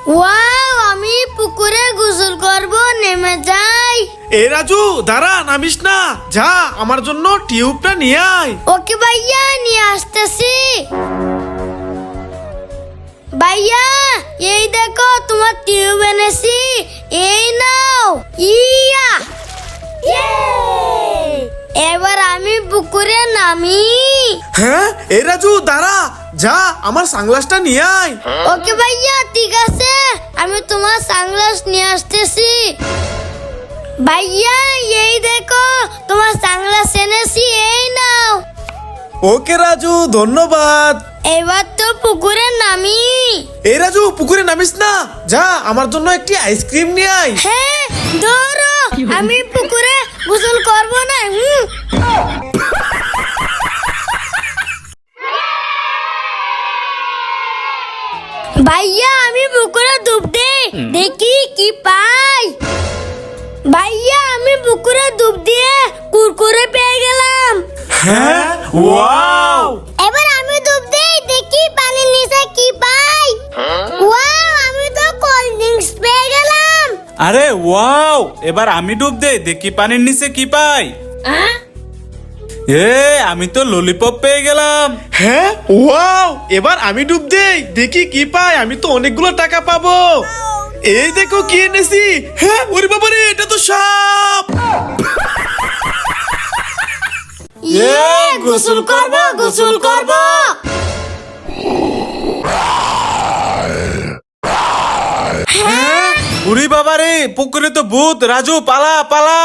Wow, আমি পুকুরে গোসল করব, নেমে যাই। এ রাজু দাঁড়া, নামিস না, যা আমার জন্য টিউবটা নিয়ে আয়। ওকে ভাইয়া, নিয়ে আসতেছি। ভাইয়া, এই দেখো তোমার টিউব এনেছি, এই নাও। ইয়া, এবার আমি পুকুরে নামি। হ্যাঁ এ রাজু দাঁড়া, যা আমার সানগ্লাসটা নিয়ে আয়। ওকে ভাইয়া, ঠিক আছে, আমি তোমার সানগ্লাস নিয়ে আসতেছি। ভাইয়া, এই দেখো তোমার সানগ্লাস এনেছি, এই নাও। ওকে রাজু, ধন্যবাদ। এবার তো পুকুরে নামি। এই রাজু পুকুরে নামিস না, যা আমার জন্য একটি আইসক্রিম নিয়ে আয়। হ্যাঁ, ধরো, আমি পুকুরে গোসল করব না। ভাইয়া, আমি পুকুরে ডুব দেই, দেখি কি পাই। ভাইয়া, আমি পুকুরে ডুব দিয়ে কুরকুরে পেয়ে গেলাম। হ্যাঁ, ওয়াও। এবার আমি ডুব দেই, দেখি পানির নিচে কি পাই। ওয়াও, আমি তো কোল্ড ড্রিঙ্কস পেয়ে গেলাম। আরে ওয়াও, এবার আমি ডুব দেই, দেখি পানির নিচে কি পাই। এ আমি তো ললিপপ পেয়ে গেলাম। হ্যাঁ, ওয়াও, এবার আমি ডুব দেই, দেখি কি পাই। আমি তো অনেকগুলো টাকা পাবো। এই দেখো কি এনেছি। হ্যাঁ, ওরে বাবা রে, এটা তো সাপ। গোসল করব, গোসল করব। উরি বাবা রে, পুকুরে তো ভূত। রাজু পালা পালা।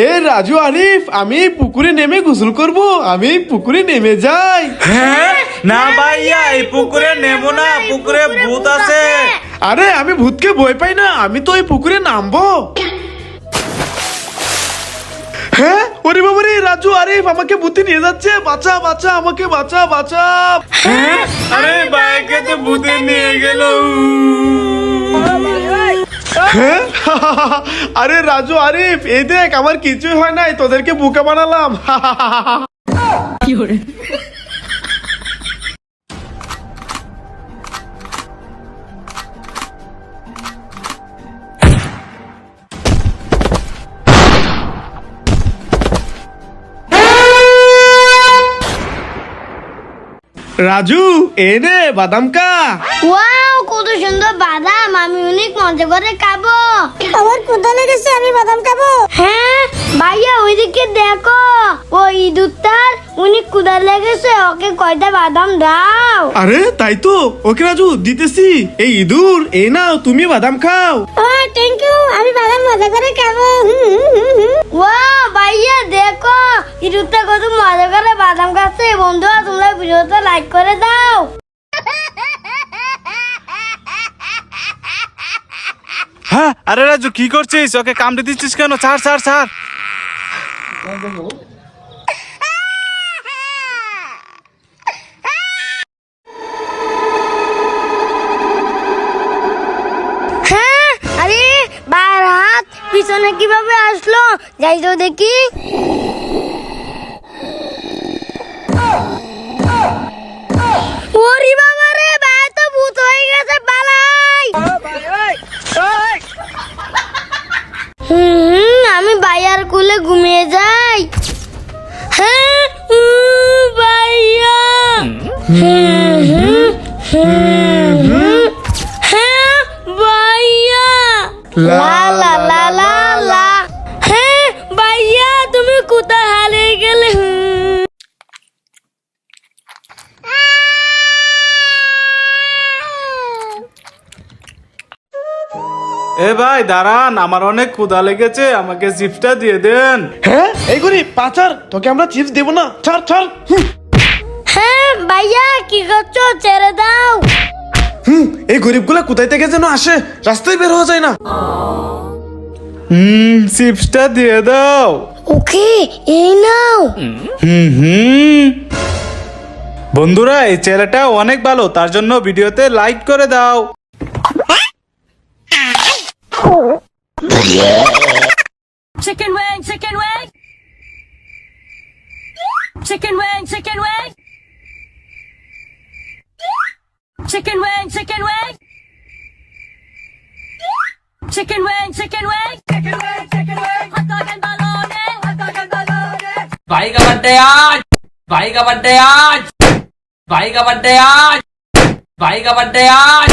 এ রাজু আরিফ, আমি পুকুরে নেমে গোসল করব, আমি পুকুরে নেমে যাই। হ্যাঁ না ভাইয়া, এই পুকুরে নেমো না, পুকুরে ভূত আছে। আরে আমি ভূতকে ভয় পাই না, আমি তো এই পুকুরে নামবো। হ্যাঁ, ওরে বাবা রে, রাজু আরিফ আমাকে ভূতে নিয়ে যাচ্ছে, বাঁচা বাঁচা, আমাকে বাঁচা বাঁচা। আরে বাইকে তো ভূতে নিয়ে গেল। হ্যাঁ? আরে রাজু আরিফ, এই দেখ আমার কিছুই হয় নাই, তোদেরকে বোকা বানালাম। রাজু, এই নে বাদাম কা। ওয়াও, কত সুন্দর বাদাম, আমি অনেক মজা করে খাবো। আমার ক্ষুধা লেগেছে, আমি বাদাম খাবো। হ্যাঁ ভাইয়া, ওইদিকে দেখো, ওই ইঁদুরটার অনেক ক্ষুধা লেগেছে, ওকে কয়টা বাদাম দাও। আরে তাই তো, ওকে রাজু দিতেছি। এই ইঁদুর, এই নাও, তুমি বাদাম খাও। থ্যাংক ইউ, আমি বাদাম মজা করে খাবো। ওয়াও ভাইয়া, দেখো ইঁদুরটা কত মজা করে বাদাম খাচ্ছে। বন্ধুরা, তোমরা ভিডিওটা লাইক করে দাও। হ্যাঁ, আরে রাজু কি করছিস? ওকে কামড়ে দিচ্ছিস কেন? ছাড় ছাড় ছাড়। হ্যাঁ, আরে বার হাত পিছনে কিভাবে আসলো, যাই তো দেখি। ওরে বাবা রে, ভাই তো ভূত হয়ে গেছে, পালাই। আমি ভাইয়ার কুলে ঘুমিয়ে যাই। হ্যাঁ ভাইয়া। হ্যাঁ ভাইয়া। লা লা লা লা লা। হ্যাঁ ভাইয়া, তুমি কোথায় হারিয়ে গেলে? এ ভাই দাঁড়ান, আমার অনেক ক্ষুধা লেগেছে, আমাকে চিপসটা দিয়ে দেন। হ্যাঁ, এই গরিব পাচার, তোকে আমরা চিপস দেবো না, ছাড় ছাড়। হ্যাঁ ভাইয়া, কি করছো, ছেড়ে দাও। এই গরিবগুলা কোথায় থেকে যেন আসে, রাস্তায় বের হওয়া যায় না। চিপসটা দিয়ে দাও। ওকে, এই নাও। বন্ধুরা, এই ছেলেটা অনেক ভালো, তার জন্য ভিডিওতে লাইক করে দাও। Chicken wing, chicken wing. Chicken wing, chicken wing. Chicken wing, chicken wing. Chicken wing, chicken wing. Chicken wing, chicken wing. Hot dog and bologna. Hot dog and bologna. भाई का बर्थडे आज, भाई का बर्थडे आज, भाई का बर्थडे आज, भाई का बर्थडे आज।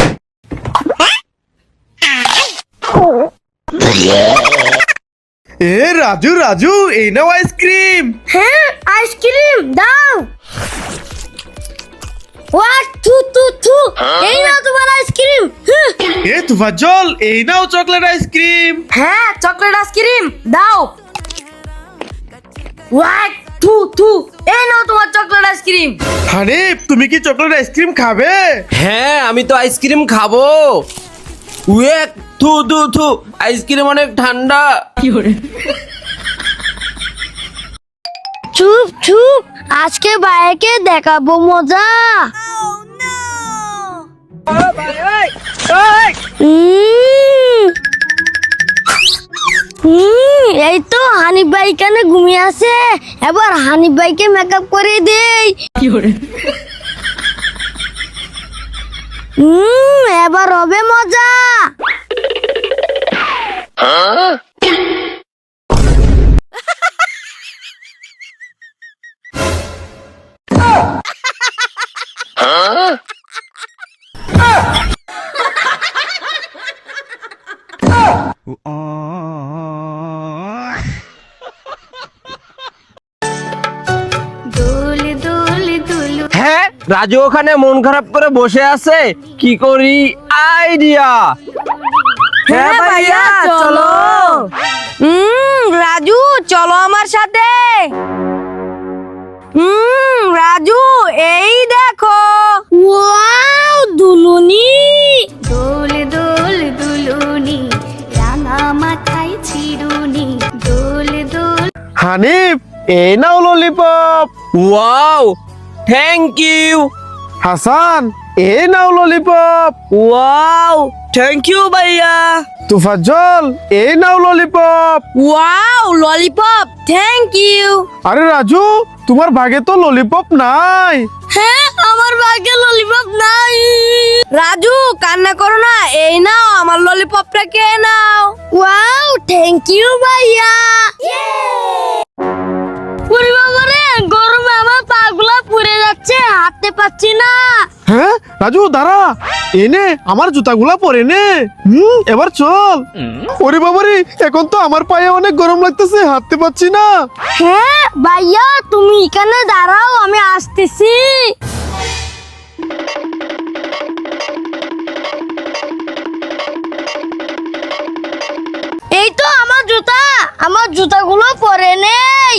এ রাজু রাজু এই নাও আইসক্রিম। হ্যাঁ আইসক্রিম দাও। ওয়াট থু থু থু, এই নাও তোমার আইসক্রিম। এ তুফাজ্জল এই নাও চকলেট আইসক্রিম। হ্যাঁ চকলেট আইসক্রিম দাও। ওয়াট থু থু, এই নাও তোমার চকলেট আইসক্রিম। হানিফ তুমি কি চকলেট আইসক্রিম খাবে? হ্যাঁ আমি তো আইসক্রিম খাবো। উয়েক থু থু থু, আইসক্রিম অনেক ঠান্ডা। চুপ চুপ, আজকে ভাইকে দেখাবো মজা। এই তো হানিফ ভাই এখানে ঘুমিয়ে আছে, এবার হানিফ ভাইকে মেকআপ করে দেই। এবার হবে মজা। হ্যাঁ রাজু ওখানে মন খারাপ করে বসে আছে, কি করি আইডিয়া। হ্যাঁ ভাইয়া চলো। রাজু চলো আমার সাথে। রাজু এই দেখো। ওয়াও দুলুনি। দোল দোল দুলুনি রাঙা মাথায় চিরুনি দোল দোল। হানিফ এই নাও lollipop. Wow thank you. Hasan এই নাও ললিপপ। ওয়াও থ্যাংক ইউ ভাইয়া। তুফাজ্জল এই নাও lollipop. Wow lollipop thank you. আরে রাজু তোমার ভাগে তো ললিপপ নাই। হ্যাঁ আমার ভাগ্যে ললিপপ নাই। রাজু কান্না করো না, এই নাও আমার ললিপপটা কে নাও। ওয়াও থ্যাংক ইউ ভাইয়া। পুরি বাবা রে, গরমে আমার পাগুলা পুড়ে যাচ্ছে, হাঁটতে পারছি না। হ্যাঁ রাজু দাঁড়া, এনে আমার জুতাগুলা পরে নে। এবার চল। ওরে বাবারে এখন তো আমার পায়ে অনেক গরম লাগতেছে, হাঁটতে পারছি না। হ্যাঁ ভাইয়া তুমি এখানে দাঁড়াও, আমি আসতেছি। এই তো আমার জুতা, আমার জুতাগুলো পরে নেই।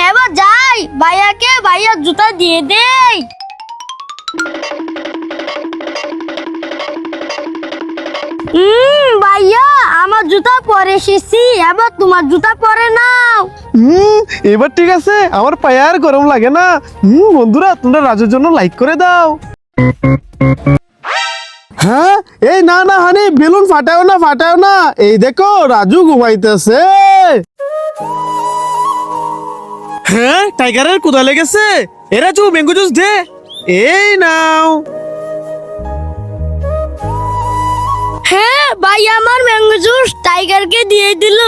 এবার যাই, ভাইয়াকে ভাইয়ার জুতা দিয়ে দেই। ভাইয়া আমার জুতা পরে এসেছি, এবার তোমার জুতা পরে নাও। এবার ঠিক আছে, আমার পায়ে আর গরম লাগে না। বন্ধুরা তোমরা রাজুর জন্য লাইক করে দাও। হ্যাঁ এই না না হানি বেলুন ফাটাও না ফাটাও না, এই দেখো রাজু ঘুমাইতেছে। হ্যাঁ টাইগারের কোদা লেগেছে। এ রাজু ম্যাঙ্গো জুস দে। এই নাও। হ্যাঁ ভাই আমার ম্যাঙ্গো জুস টাইগারকে দিয়ে দিল।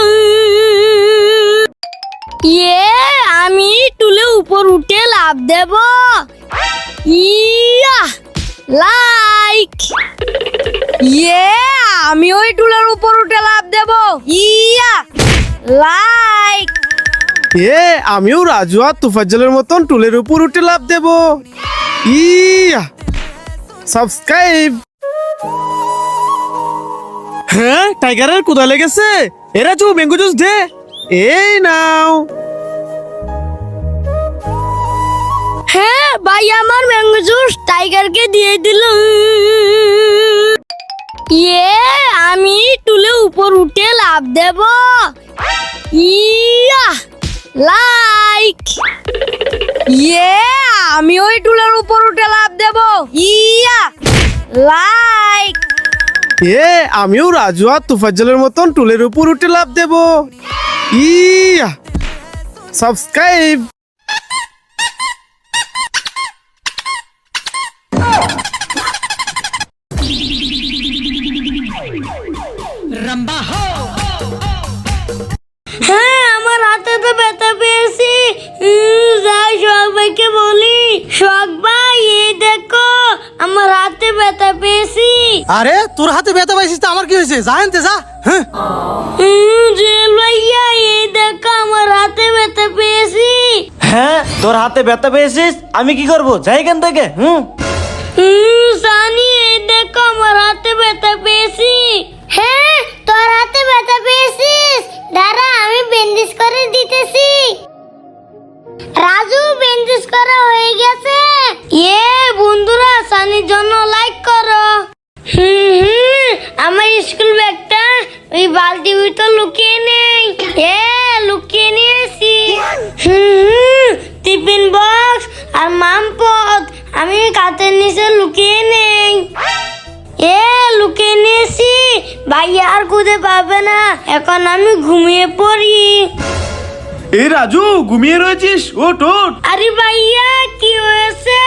আমি টুলে উপর উঠে লাভ দেব। ইয়া লাইক। আমি ওই টুলের উপর উঠে লাভ দেব। ইয়া লাইক। আমিও রাজু আর তুফাজ্জলের মতন টুলের উপর উঠে লাভ দেব। ইয়া সাবস্ক্রাইব। হ্যাঁ টাইগারের কোদা লেগেছে। এ রাজু ম্যাঙ্গো জুস দে। এই নাও। হ্যাঁ ভাই আমার ম্যাঙ্গো জুস টাইগারকে দিয়ে দিল। আমি টুলে উপর উঠে লাভ দেব। ইয়া লাইক। আমি ওই টুলের উপর উঠে লাভ দেব। ইয়া লাইক। আমিও রাজু আর তুফাজ্জলের মতন টুলের উপর উঠে লাভ দেব। ইয়া সাবস্ক্রাইব। আরে তোর হাতে ব্যথা পাইছিস তো আমার কি হয়েছে জানতে যা। হ্যাঁ জুয়েল ভাইয়া এই দেখো আমার হাতে ব্যথা পেয়েছি। হ্যাঁ তোর হাতে ব্যথা পেয়েছিস, আমি কি করব? যাই এখান থেকে। সানি এই দেখো আমার হাতে ব্যথা পেয়েছি। হ্যাঁ তোর হাতে ব্যথা পেয়েছিস, দাঁড়া আমি বেন্ডেজ করে দিতেছি। রাজু বেন্ডেজ করা হয়ে গেছে। বন্ধুরা সানির জন্য লাইক করো। আমার স্কুল ব্যাগটা ওই বালতির ভিতর লুকিয়ে নেই। লুকিয়ে নিয়েছি। টিফিন বক্স আর মামপদ আমি কাঁথের নিচে লুকিয়ে নেই। লুকিয়ে নিয়েছি, ভাইয়া আর খুঁজে পাবে না। এখন আমি ঘুমিয়ে পড়ি। এই রাজু, ঘুমিয়ে রয়েছিস? ওঠ ওঠ। আরে ভাইয়া কি হয়েছে?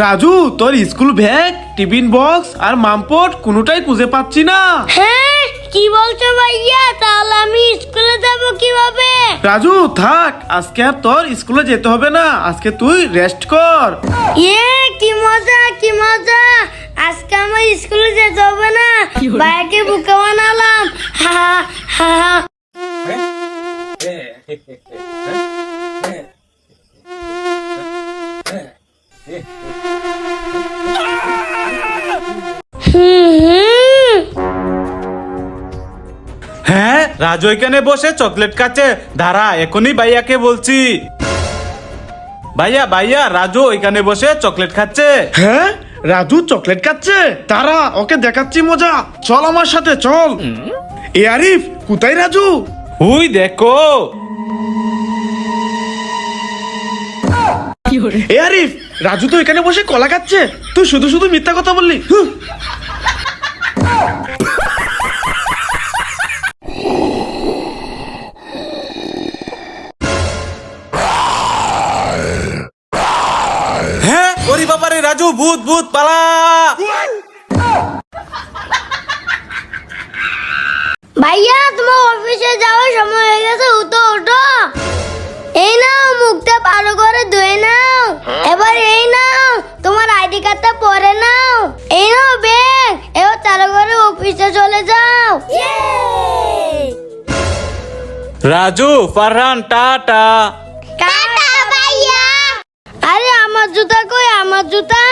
রাজু, তোর স্কুল ব্যাগ, টিফিন বক্স আর মামপট কোনোটাই খুঁজে পাচ্ছি না। হ্যাঁ কি বলছো ভাইয়া? তাহলে আমি স্কুলে যাব কিভাবে? রাজু থাক, আজকে আর তোর স্কুলে যেতে হবে না, আজকে তুই রেস্ট কর। কি মজা কি মজা, আজকে আমার স্কুলে যেতে হবে না। ভাইয়াকে বুকে বানালাম। হা হা হা। হ্যাঁ রাজু এখানে বসে চকলেট খাচ্ছে, দাঁড়া এখনই ভাইয়াকে বলছি। ভাইয়া ভাইয়া, রাজু এখানে বসে চকলেট খাচ্ছে। হ্যাঁ রাজু চকলেট খাচ্ছে, তারা ওকে দেখাচ্ছি মজা। চল আমার সাথে চল। এ আরিফ, কোথায় রাজু? ওই দেখো। এ আরিফ, রাজু তো এখানে বসে কলা খাচ্ছে, তুই শুধু শুধু মিথ্যা কথা বললি। হ্যাঁ ওরে বাবারে রাজু, ভূত ভূত পালা। ভাইয়া তোমার অফিসে যাওয়ার সময় হয়ে গেছে, উঠো উঠো। এই নাও মুখটা ভালো করে ধুয়ে নাও। এবার এই নাও তোমার আইডি কার্ডটা পরে নাও। এই নাও ব্যাগ, এবার চালু করে অফিসে চলে যাও। রাজু ফারহান টাটা। টাটা ভাইয়া। আরে আমার জুতা কই? আমার জুতা?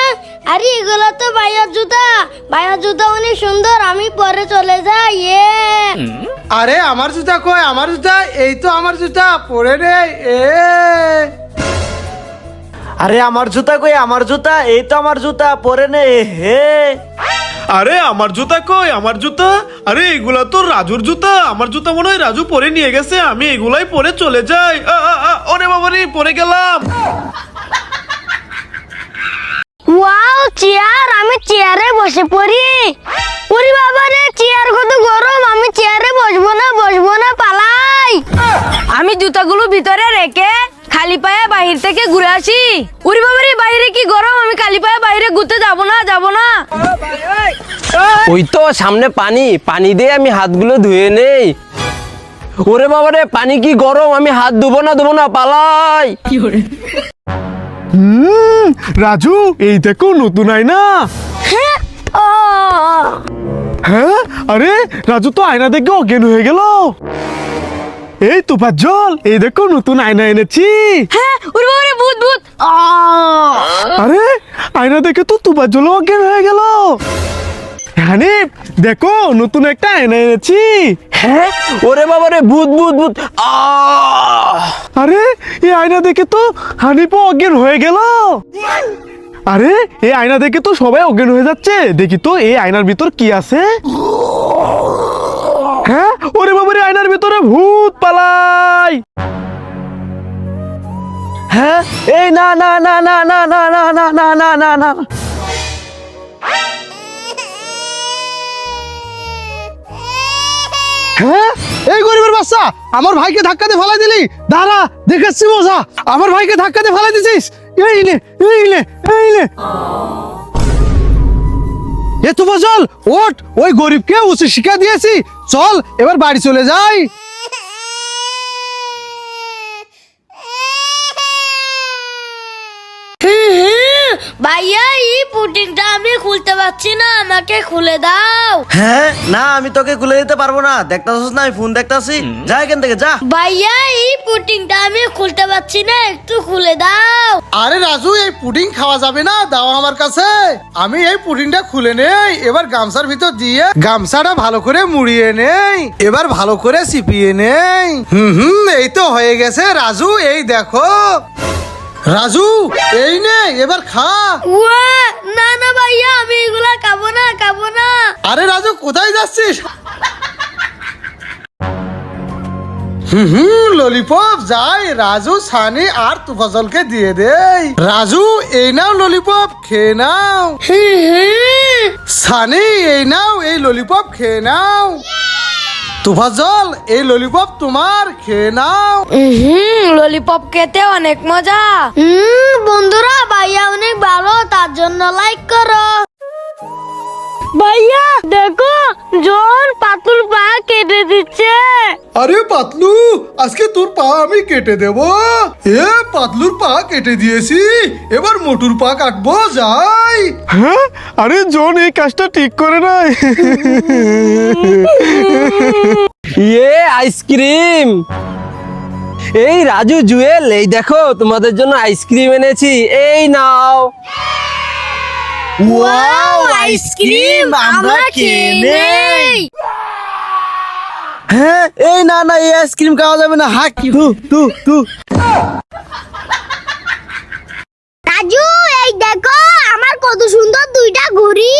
আরে এগুলো তো ভাইয়ার জুতা। ভাইয়ার জুতা অনেক সুন্দর, আমি পরে চলে যাই। আরে আমার জুতা কই? আমার জুতা এই তো, আমার জুতা পরে রে। আরে আমার জুতা কই? আমার জুতা এই তো, আমার জুতা পরে নে। হে আরে আমার জুতা কই? আমার জুতা? আরে এগুলা তো রাজুর জুতা, আমার জুতা মনে হয় রাজু পরে নিয়ে গেছে, আমি এগুলাই পরে চলে যাই। ওরে বাবারে, পরে গেলাম। ওয়াও চেয়ার, আমি চেয়ারে বসে পড়ি। ওরে বাবা রে, চেয়ার কত গরম, আমি চেয়ারে বসবো না, পালাই। আমি জুতাগুলো ভিতরে রেখে খালি পায়ে বাহির থেকে ঘুরে আসি। উরি বাবারে, বাইরে কি গরম, আমি খালি পায়ে বাইরে ঘুরতে যাব না। ওই তো সামনে পানি, পানি দিয়ে আমি হাতগুলো ধুয়ে নেই। ওরে বাবারে, পানি কি গরম, আমি হাত ধুবো না, পালাই। রাজু এই দেখো নতুন আয়না। হ্যাঁ আরে রাজু তো আয়না দেখে অজ্ঞান হয়ে গেল। এই তোপার জল, এই দেখো নতুন আয়না এনেছি। হ্যাঁ উরি বাবারে, ভূত। আরে আয়না দেখে তো তোপার জল অজ্ঞান হয়ে গেল। হানিফ দেখো নতুন একটা আয়না এনেছি। হ্যাঁ ওরে বাবারে, ভূত। আরে এই আয়না দেখে তো হানিফও অজ্ঞান হয়ে গেল। আরে এই আয়না দেখে তো সবাই অজ্ঞান হয়ে যাচ্ছে, দেখি তো এই আয়নার ভিতর কি আছে। হ্যাঁ ওরে বাবারে, আয়নার ভিতরে ভূত, পালাই। হ্যাঁ এই না। হ্যাঁ এই গরিবের বাচ্চা, আমার ভাইকে ধাক্কা দিয়ে ফেলাই দিলি। দাঁড়া দেখাচ্ছি মজা। আমার ভাইকে ধাক্কা দিয়ে ফেলাই দিছিস। এই নে। এ তো চল ওঠ, ওই গরিবকে উচিত শিক্ষা দিয়েছি, চল এবার বাড়ি চলে যাই। ভাইয়া এই পুটিংটা আমি খুলতে পারছি না, আমাকে খুলে দাও। হ্যাঁ না, আমি তোকে খুলে দিতে পারবো না। দেখতাছিস না আমি ফোন দেখতাছি, যা এখান থেকে যা। ভাইয়া এই পুটিংটা আমি খুলতে পারছি না, একটু খুলে দাও। আরে রাজু, এই পুডিং খাওয়া যাবে না, দাও আমার কাছে। আমি এই পুডিংটা খুলে নেই, এবার গামছার ভিতর দিয়ে গামছাটা ভালো করে মুড়িয়ে নেই, এবার ভালো করে চিপিয়ে নেই। এই তো হয়ে গেছে রাজু, এই দেখো রাজু, এই নে এবার খা। ওয়া, না না ভাইয়া, আমি এগুলা খাবো না, খাবো না। আরে রাজু, কোথায় যাচ্ছিস? ললিপপ যাই, রাজু, সানি আর তুফাজলকে দিয়ে দেই। রাজু, এই নাও ললিপপ, খেয়ে নাও। সানি, এই নাও, এই ললিপপ খেয়ে নাও। তুফাজল, এই ললিপপ তোমার, খেয়ে নাও। ললিপপ খেতে অনেক মজা। বন্ধুরা, ভাইয়া অনেক ভালো, তার জন্য লাইক করো। ভাইয়া দেখো, জন পাতুর পা কেটে দিচ্ছে। আরে পাতলু, আজকে তোর পা আমি কেটে দেব। এ পাতলুর পা কেটে দিয়েছি, এবার মোটুর পা কাটবো, যাই। হ্যাঁ, আরে জন এই কাজটা ঠিক করে নাই। ইয়ে আইসক্রিম। এই রাজু, জুয়েল, এই দেখো তোমাদের জন্য আইসক্রিম এনেছি, এই নাও। ওয়াও, আইসক্রিম, আমরা খেয়ে নেই। হ্যাঁ, এই না না, এই আইসক্রিম খাওয়া যাবে না। হাক তু রাজু, এই দেখো আমার কত সুন্দর দুইটা ঘুড়ি।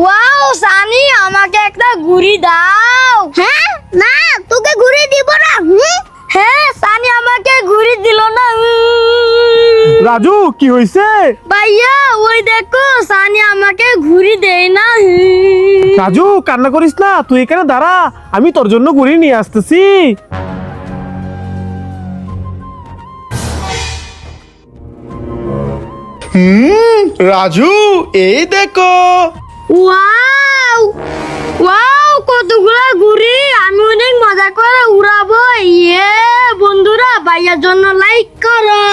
ওয়াও সানি, আমাকে একটা ঘুড়ি দাও। হ্যাঁ না, তোকে ঘুড়ি দিব না। হ্যাঁ, সানি আমাকে ঘুড়ি দিল না। রাজু, কি হয়েছে? ভাইয়া ওই দেখো, সানি আমাকে ঘুড়ি দেয় না। রাজু, কান্না করিস না, তুই এখানে দাঁড়া, আমি তোর জন্য ঘুড়ি নিয়ে আসতেছি। রাজু, এই দেখো। ওয়াও ওয়াও, কতগুলো ঘুড়ি, আমি অনেক মজা করে উড়াবো। ইয়ে বন্ধুরা, ভাইয়ার জন্য লাইক করো।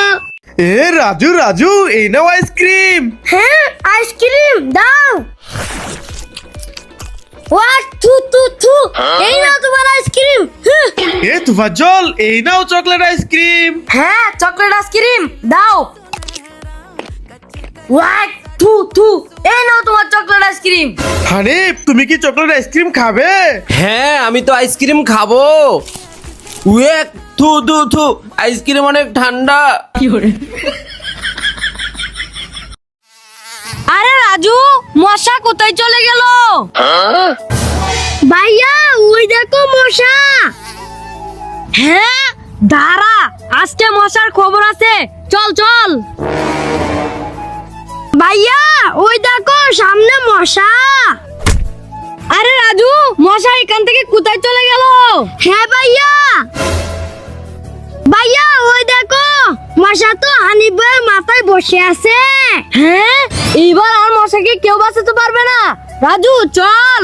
এ রাজু রাজু, এই নাও আইসক্রিম। হ্যাঁ, আইসক্রিম দাও। ওয়া, থু থু থু, এই নাও তোমার আইসক্রিম। এ তুফাজ্জল, এই নাও চকলেট আইসক্রিম। হ্যাঁ, চকলেট আইসক্রিম দাও। ওয়াক, থু থু, এই নাও তোমার চকলেট আইসক্রিম। হানিফ, তুমি কি চকলেট আইসক্রিম খাবে? হ্যাঁ, আমি তো আইসক্রিম খাবো। উয়ে, থু থু থু, আইসক্রিম অনেক ঠান্ডা। আরে রাজু, মশা কোথায় চলে গেল? ভাইয়া ওই দেখো মশা। হ্যাঁ, দাঁড়া, আজকে মশার খবর আছে, চল চল। ভাইয়া ওই দেখো, সামনে মশা। আরে রাজু, মশা এখান থেকে কোথায় চলে গেল? হ্যাঁ ভাইয়া, ভাইয়া ওই দেখো, মশা তো হানিফ ভাইয়ের মাথায় বসে আছে। হ্যাঁ, এইবার আর মশাকে কেউ বাঁচাতে পারবে না। রাজু চল।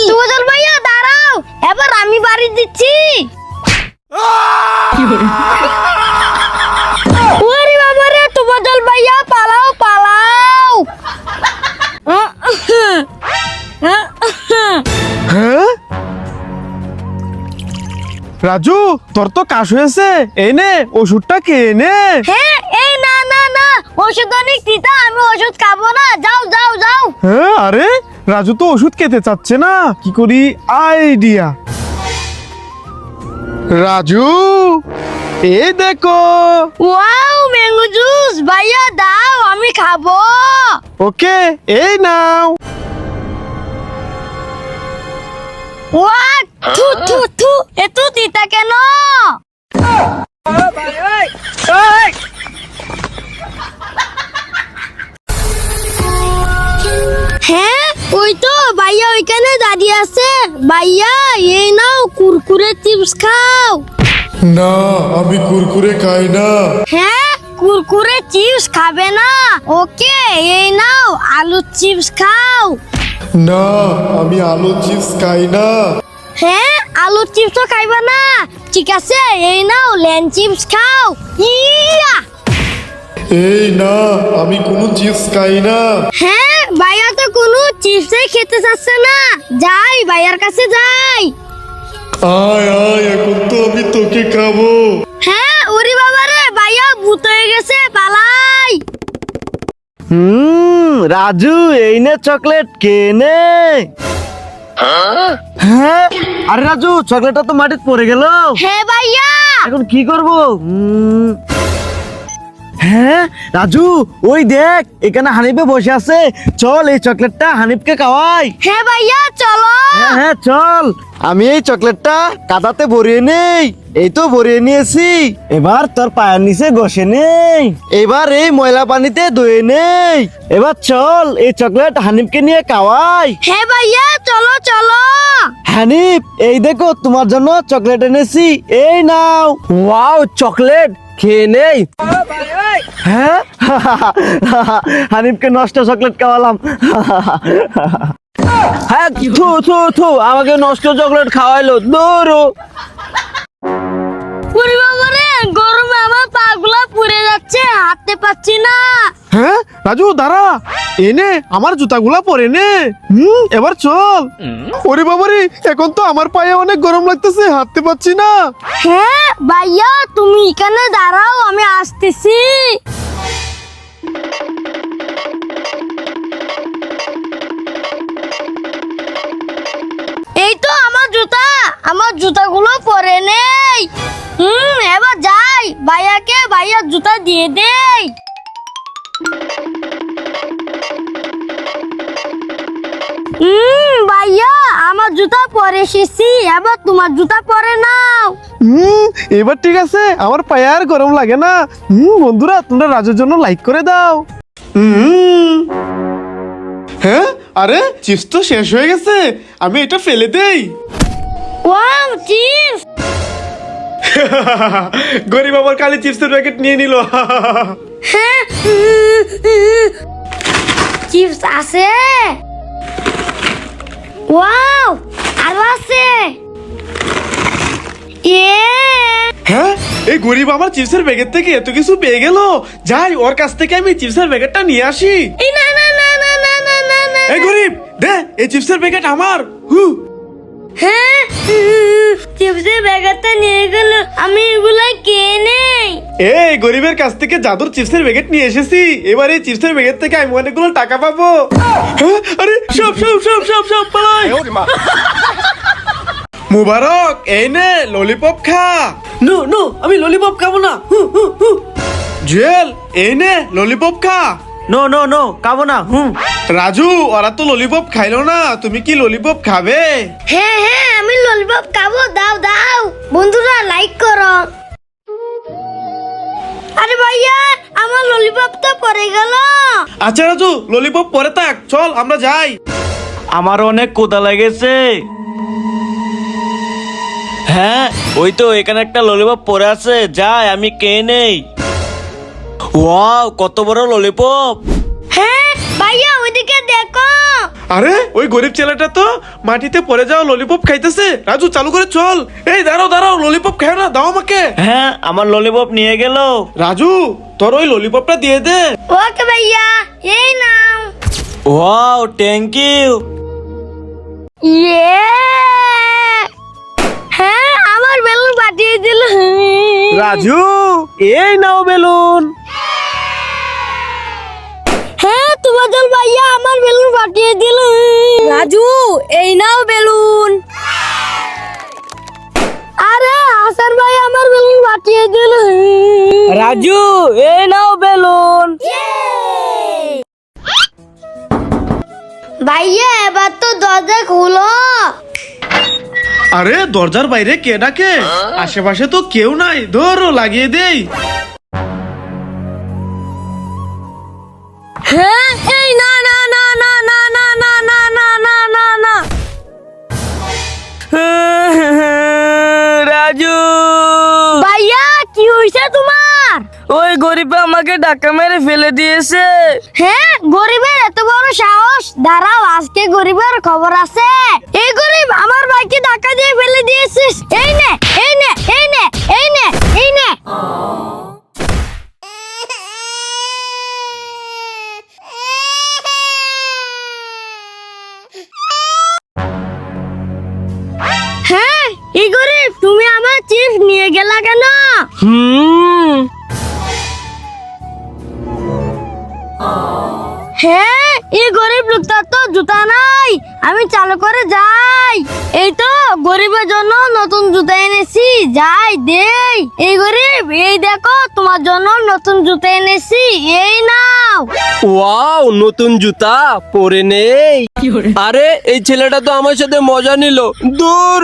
তুফাজল ভাইয়া দাঁড়াও, এবার আমি বাড়ি দিচ্ছি। ওরে বাবা রে, তুফাজল ভাইয়া পালাও পালাও। হ্যাঁ রাজু, তোর তো কাশ হয়েছে, এই নে ওষুধটা খেয়ে নে। হ্যাঁ, এই না না না, ওষুধ অনেক তিতা, আমি ওষুধ খাবো না, যাও যাও যাও। হ্যাঁ, আরে রাজু তো ওষুধ খেতে চাচ্ছে না, কি করি আইডিয়া। রাজু, এই দেখো। ওয়াও, ম্যাঙ্গো জুস, ভাইয়া দাও, আমি খাবো। ওকে, এই নাও। ওয়া, থু থু থু, এত তিতা কেন? হ্যাঁ, ওই তো ভাইয়া ওইখানে দাঁড়িয়ে আছে। ভাইয়া এই নাও, কুরকুরে চিপস খাও। না, আমি কুরকুরে খাই না। হ্যাঁ, কুরকুরে চিপস খাবে না? ওকে, এই নাও আলুর চিপস খাও। না, আমি আলু চিপস খাই না। হ্যাঁ, আলুর চিপসও খাইবা না? ঠিক আছে, এই নাও লেন চিপস খাও। ইয়া, এই না, আমি কোনো চিপস খাই না। হ্যাঁ ভাইয়া তো কোনো চিপসই খেতে চাচ্ছে না, যাই ভাইয়ার কাছে যাই। আয় আয়, এখন তো আমি তোকে খাবো। হ্যাঁ ওরে বাবা রে, ভাইয়া ভূত হয়ে গেছে, পালাই। রাজু এই নে চকলেট কে নে। হ্যাঁ আরে রাজু, চকলেটটা তো মাটিতে পড়ে গেল, হ্যাঁ ভাইয়া। এখন কি করব? হ্যাঁ রাজু, ওই দেখ এখানে হানিফে বসে আছে, চল এই চকলেটটা হানিফকে খাওয়াই। হ্যাঁ ভাইয়া চলো। হ্যাঁ হ্যাঁ চল, আমি এই চকলেটটা কাদাতে ভরিয়ে নেই। এই তো ভরিয়ে নিয়েছি, এবার তোর পায়ের নিচে ঘষে নেই, এবার এই ময়লা পানিতে ধুয়ে নেই। এবার চল এই চকলেট হানিফকে নিয়ে খাওয়াই। হ্যাঁ ভাইয়া চলো চলো। হানিফ এই দেখো তোমার জন্য চকলেট এনেছি, এই নাও। ওয়াও, চকলেট খেয়ে নেই। হ্যাঁ হানিফকে নষ্ট চকলেট খাওয়ালাম। হ্যাঁ, থু থু থু, আমাকে নষ্ট চকলেট খাওয়াইলো, দৌড়ো। ওরে বাবা রে, গরমে আমার পাগুলা পুড়ে যাচ্ছে, হাঁটতে পারছি না। হ্যাঁ রাজু দাঁড়া, এনে আমার জুতাগুলা পরে নে। এবার চল। ওরে বাবারে, এখন তো আমার পায়ে অনেক গরম লাগতেছে, হাঁটতে পারছি না। হ্যাঁ ভাইয়া তুমি এখানে দাঁড়াও, আমি আসতেছি। এই তো আমার জুতা, আমার জুতাগুলো পরে নেই। এবার যাই ভাইয়াকে ভাইয়ার জুতা দিয়ে দেই। ভাইয়া আমার জুতা পরে এসেছি, এবার তোমার জুতা পরে নাও। এবার ঠিক আছে, আমার পায়ে আর গরম লাগে না। বন্ধুরা তোমরা রাজুর জন্য লাইক করে দাও। হ্যাঁ আরে চিপস তো শেষ হয়ে গেছে, আমি এটা ফেলে দেই। Wow chips. গরিব আমার কালি চিপসের প্যাকেট নিয়ে নিল। হ্যাঁ চিপস আছে। ওয়াও আরো আছে। হ্যাঁ এই গরিব আমার চিপসের প্যাকেট থেকে এত কিছু পেয়ে গেল, যাই ওর কাছ থেকে আমি চিপসের প্যাকেটটা নিয়ে আসি। এই না না না না না না না না। এই গরিব দে, এই চিপসের প্যাকেট আমার। হ্যাঁ চিপসের প্যাকেটটা নিয়ে গেল, আমি এগুলা কে নেই। এই গরিবের কাছ থেকে জাদুর চিপসের প্যাকেট নিয়ে এসেছি, এবার এই চিপসের প্যাকেট থেকে আমি অনেকগুলো টাকা পাবো। হ্যাঁ, আরে সব সব সব সব সব পালাই। মুবারক এই নে ললিপপ খা। নো নো, আমি ললিপপ খাবো না। জুয়েল এই নে ললিপপ খা। নো নো নো, খাবো না। রাজু ওরা তো ললিপপ খাইলো না, তুমি কি ললিপপ খাবে? হ্যাঁ হ্যাঁ আমি ললিপপ খাবো, দাও দাও। বন্ধুরা লাইক করো। আরে ভাইয়া আমার ললিপপটা পড়ে গেল। আচ্ছা রাজু ললিপপ পরে থাক, চল আমরা যাই। আমার অনেক ক্ষুধা লেগেছে। হ্যাঁ ওই তো এখানে একটা ললিপপ পড়ে আছে, যাই আমি কে নেই। ওয়াও কত বড় ললিপপ। হ্যাঁ ভাইয়া ওইদিকে দেখো। আরে ওই গরিব ছেলেটা তো মাটিতে পড়ে যাওয়া ললিপপ খাইতেছে। রাজু চালু করে চল। এই দাঁড়াও দাঁড়াও, ললিপপ খাও না, দাও আমাকে। হ্যাঁ আমার ললিপপ নিয়ে গেল। রাজু তোর ওই ললিপপটা দিয়ে দে। ওকে ভাইয়া, এই নাও। Wow thank you. ইয়ে হ্যাঁ আমার বেলুন পাঠিয়ে দিল। রাজু এই নাও বেলুন। হ্যাঁ তোমাদের ভাইয়া আমার বেলুন পাঠিয়ে দিল। রাজু এই নাও বেলুন। আরে হাসান ভাই আমার বেলুন পাঠিয়ে দিল। রাজু এই নাও বেলুন। ভাইয়া এবার তো দরজা খুলো। আরে দরজার বাইরে কে ডাকে? আশেপাশে তো কেউ নাই, ধরো লাগিয়ে দেই। হ্যাঁ এই না না না না না না না না না না না না। রাজু ভাইয়া কি হয়েছে তোমার? ওই গরিবে আমাকে ধাক্কা মেরে ফেলে দিয়েছে। হ্যাঁ গরিবের এত বড় সাহস, দাঁড়াও আজকে গরিবের খবর আছে। এই গরিব আমার ভাইকে ধাক্কা দিয়ে ফেলে দিয়েছিস, এই নে এই নে এই নে এই নে এই নে। নিয়ে গেলা কেন? হ্যাঁ, এই গরিব লোকটার তো জুতা নাই, আমি চালু করে যাই। এই তো গরিবের জন্য নতুন জুতা এনেছি, যাই দেই। এই গরিব, এই দেখো তোমার জন্য নতুন জুতা এনেছি, এই নাও। ওয়াও, নতুন জুতা পরে নেই। আরে এই ছেলেটা তো আমার সাথে মজা নিল, দূর।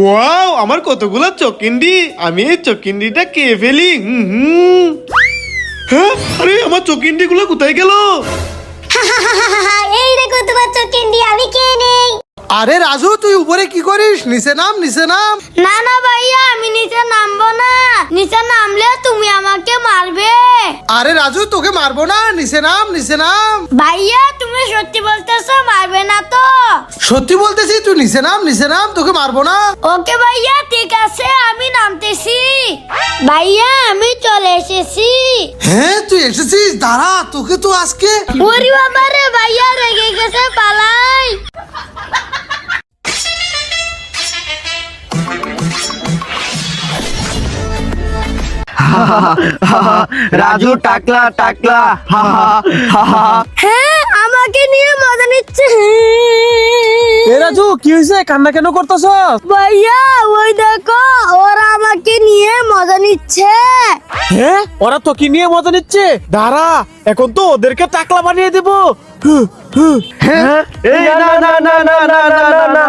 ওয়াও, আমার কতগুলো চকিন্ডি, আমি এই চকিন্ডিটা কে ফেলি। হ্যাঁ, আরে আমার চকিন্ডি গুলো কোথায় গেল? এই দেখো তোমার চকিন্ডি, আমি কে নেই। আরে রাজু, তুই উপরে কি করিস? নিচে নাম, নিচে নাম। না না ভাইয়া, আমি নিচে নামবো না, নিচে নামলে তুমি আমাকে মারবে। আরে রাজু, তোকে মারবো না, নিচে নাম, নিচে নাম। ভাইয়া তুমি সত্যি বলতেছো, মারবে না তো? সত্যি বলতেছি, তুই নিচে নাম, নিচে নাম, তোকে মারবো না। ওকে ভাইয়া, ঠিক আছে, আমি নামতেছি। ভাইয়া আমি চলে এসেছি। হ্যাঁ, তুই এসেছিস, দাঁড়া, তোকে তো আজকে। ওরে বাবা রে, ভাইয়া রেগে গেছে, পালাই। রাজু টাকলা টাকলা, হা হা হা হা। হ্যাঁ, আমাকে নিয়ে মজা নিচ্ছে। রাজু, কি হয়েছে? কান্না কেন করতেছ? ভাইয়া ওই দেখো, ওরা আমাকে নিয়ে মজা নিচ্ছে। হ্যাঁ, ওরা তো কি নিয়ে মজা নিচ্ছে? দাঁড়া, এখন তো ওদেরকে টাকলা বানিয়ে দেব। হ্যাঁ, এই না না না না না না না না।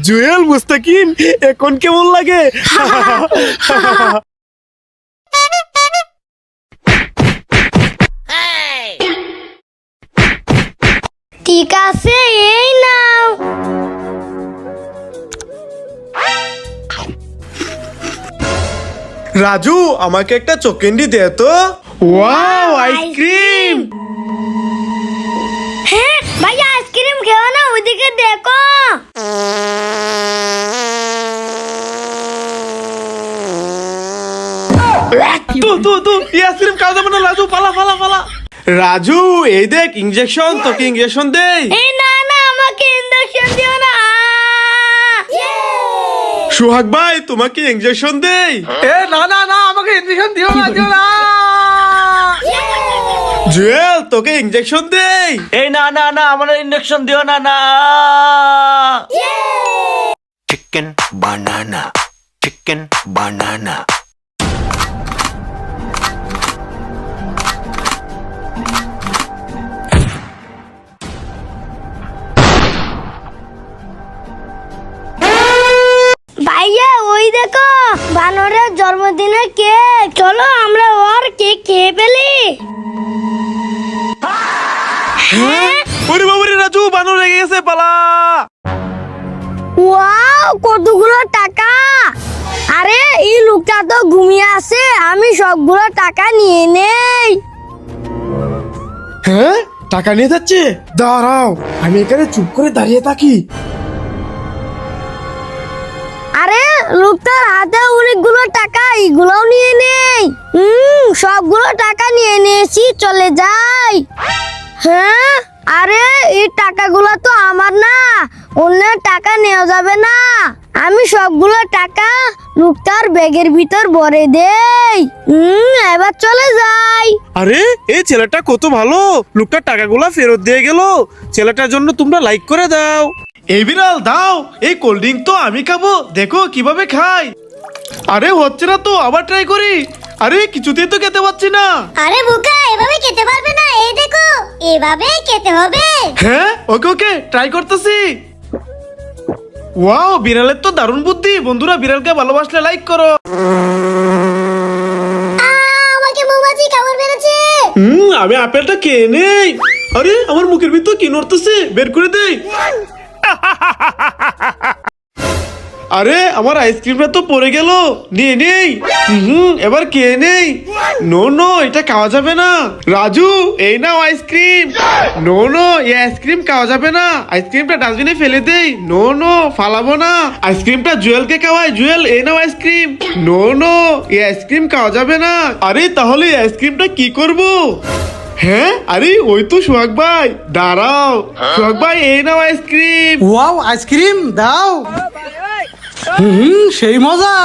জুয়েল, মুস্তাকিম, এখন কেমন লাগে? ঠিক আছে, এই নাও। রাজু, আমাকে একটা চকিন্ডি দে তো। Wow, ice cream. হ্যাঁ ভাইয়া, আইসক্রিম খেও না, ওইদিকে দেখো। তু এই আইসক্রিম খাওয়া যাবে না রাজু, পালা পালা পালা। রাজু, এই দেখ ইনজেকশন, তোকে ইনজেকশন দেই। এই না না, আমাকে ইনজেকশন দিও না। সোহাগ ভাই, তোমাকে ইনজেকশন দেই। এ না না না, আমাকে ইনজেকশন দিও না, দিও না। জুয়েল, তোকে ইনজেকশন দেই। এই না না না, আমার ইনজেকশন দিও না না। Chicken banana, chicken banana. ভাইয়া ওই দেখো, বানরের জন্মদিনের কেক, চলো আমরা ওর কেক খেয়ে ফেলি। হ্যাঁ, ওরে বাবারে রাজু, বানর লেগে গেছে, পালা। ওয়াও, কতগুলো টাকা। আরে এই লোকটা তো ঘুমিয়ে আছে, আমি সবগুলো টাকা নিয়ে নেই। হ্যাঁ, টাকা নিয়ে যাচ্ছে। দাঁড়াও, আমি এখানে চুপ করে দাঁড়িয়ে থাকি। আরে লোকটার হাতে অনেকগুলো টাকা, এগুলোও নিয়ে নেই। সবগুলো টাকা নিয়ে নিয়েছি, চলে যাই। হ্যাঁ, আরে এই টাকাগুলো তো আমার না, অন্যের টাকা নেওয়া যাবে না। আমি সবগুলো টাকা লোকটার ব্যাগের ভিতর ভরে দেই। এবার চলে যাই। আরে এই ছেলেটা কত ভালো, লোকটার টাকাগুলা ফেরত দিয়ে গেল। ছেলেটার জন্য তোমরা লাইক করে দাও। এই বিড়াল দাও, এই কোল্ড ড্রিঙ্ক তো আমি খাবো, দেখো কিভাবে খাই। আরে হচ্ছে না তো, আবার ট্রাই করি। আরে কিছুতেই তো খেতে পাচ্ছি না। আরে বোকা, এভাবে খেতে পারবে না, এই দেখো, এভাবে খেতে হবে। হ্যাঁ, ওকে ওকে, ট্রাই করতেছি। ওয়াও, বিড়ালের তো দারুণ বুদ্ধি। বন্ধুরা, বিড়ালকে ভালোবাসলে লাইক করো। আমাকে মৌমাছি কামড় মেরেছে। আমি আপেলটা খেয়ে নেই। আরে আমার মুখের ভিতর কি নড়তেছে, বের করে দেই। আরে আমার আইসক্রিমটা তো পড়ে গেল, নিয়ে নেই। এবার খেয়ে নেই। নো নো, এটা খাওয়া যাবে না। রাজু, এই নাও আইসক্রিম। নো নো, এই আইসক্রিম খাওয়া যাবে না। আইসক্রিমটা ডাস্টবিনে ফেলে দেই। নো নো, ফালাবো না। আইসক্রিমটা জুয়েলকে খাওয়াই। জুয়েল, এই নাও আইসক্রিম। নো নো, এই আইসক্রিম খাওয়া যাবে না। আরে তাহলে এই আইসক্রিমটা কি করব? হ্যাঁ, আরে ওই তো সোহাগ ভাই, দাঁড়াও। সোহাগ ভাই, এই নাও আইসক্রিম। ওয়াও, আইসক্রিম দাও। সেই মজা।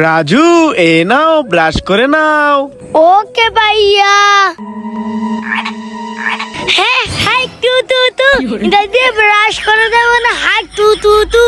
রাজু, এই নাও, ব্রাশ করে নাও। ওকে ভাইয়া। হ্যাঁ, হাই টু টু টু, এটা দিয়ে ব্রাশ করে দেবো না, হাই টু টু টু।